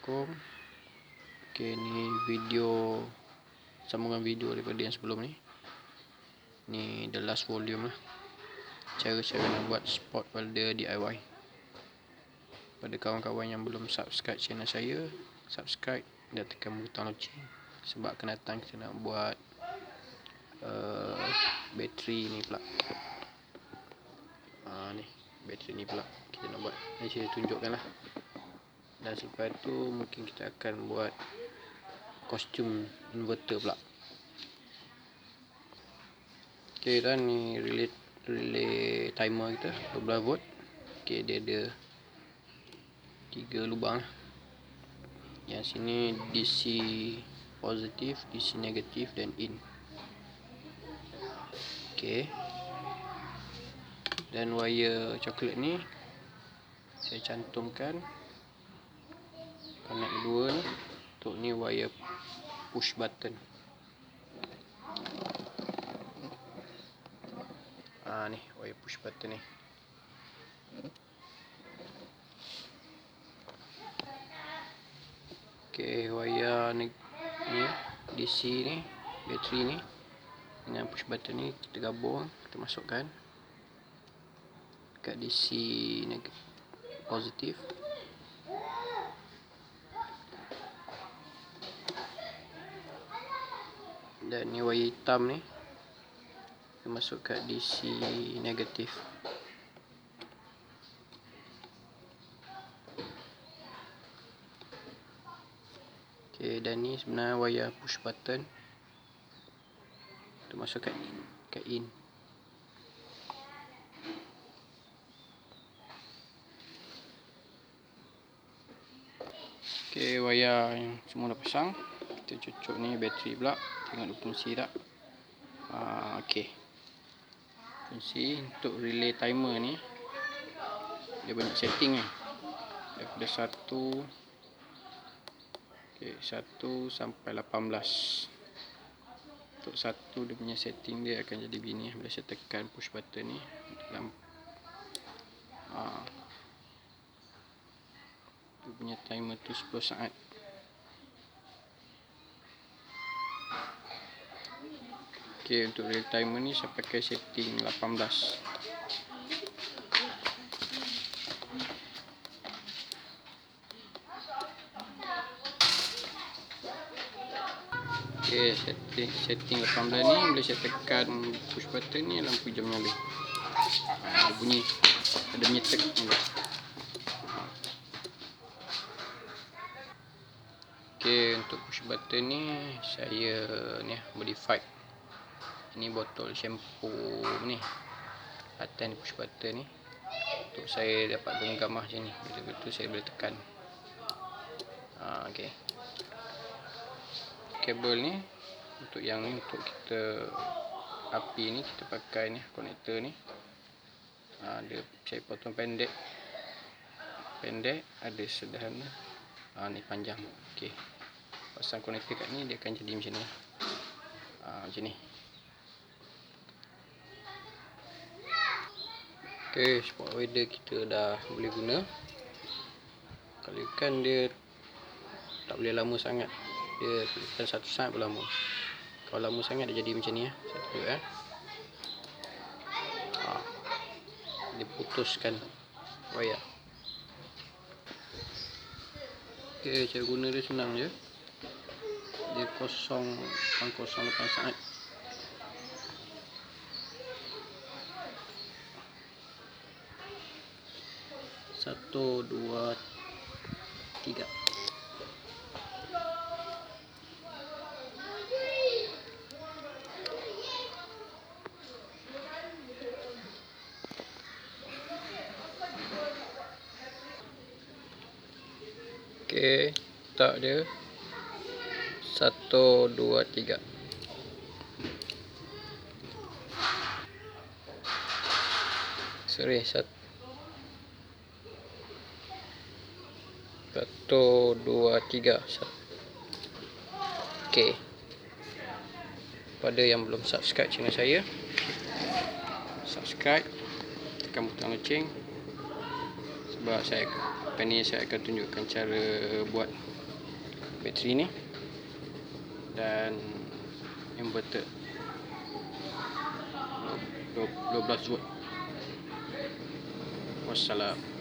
Assalamualaikum. Okey, ni video sambungan video daripada yang sebelum ni. Ni the last volume lah. Cara saya nak buat spot welder DIY. Pada kawan-kawan yang belum subscribe channel saya, subscribe dan tekan butang lonceng. Sebab akan datang kita nak buat bateri ni pula. Ni bateri ni pula kita nak buat. Ni saya tunjukkan lah. Dan selepas tu mungkin kita akan buat kostum inverter pula. Okey, dan ni relay timer kita 12 volt. Okey, dia ada 3 lubang lah. Yang sini DC positif, DC negatif dan in. Okey. Dan wire coklat ni saya cantumkan connect dua ni. Untuk ni wire push button. Ni wire push button ni. Okey, wire ni DC ni, bateri ni dengan push button ni kita gabung, kita masukkan kat DC positif. Dan ni wire hitam ni kita masuk kat DC negatif. Okey, dan ni sebenarnya wire push button kita masuk kat in. Okey, wire yang semua dah pasang. Kita cucuk ni bateri pula. Tengok dia fungsi tak. Okey. Fungsi untuk relay timer ni dia banyak setting ni. Daripada 1 sampai 18. Untuk 1 dia punya setting dia akan jadi begini. Bila saya tekan push button ni dalam dia punya timer tu 10 saat. Okey, untuk real timer ni saya pakai setting 18. Okey, setting 18 ni bila saya tekan push button ni lampu hijau nyala. Dia bunyi ada nyetek ni. Okey, untuk push button ni saya ni modified. Ini botol shampoo ni. Atas ni push button ni. Untuk saya dapat menggambar macam ni. Betul-betul saya boleh tekan. Okey. Kabel ni untuk yang ni untuk kita api ni kita pakai ni konektor ni. Dia saya potong pendek, ada sederhana. Ni panjang. Okey. Pasang konektor kat ni dia akan jadi macam ni. Macam ni. Okey, spot welder kita dah boleh guna. Kalau ikan dia tak boleh lama sangat. Dia ikan 1 saat pun lama. Kalau lama sangat dia jadi macam ni. Saya tunjuk dia putuskan wire. Okey, cara guna dia senang je. Dia 0.08 saat. Satu, dua, tiga. Okey, tak dia 1, 2, 3. Sorry, 1, 2, 3. Okey. Pada yang belum subscribe channel saya, subscribe, tekan butang lonceng sebab saya Lepas ni saya akan tunjukkan cara buat bateri ni dan inverter 12 volt. Wassalam.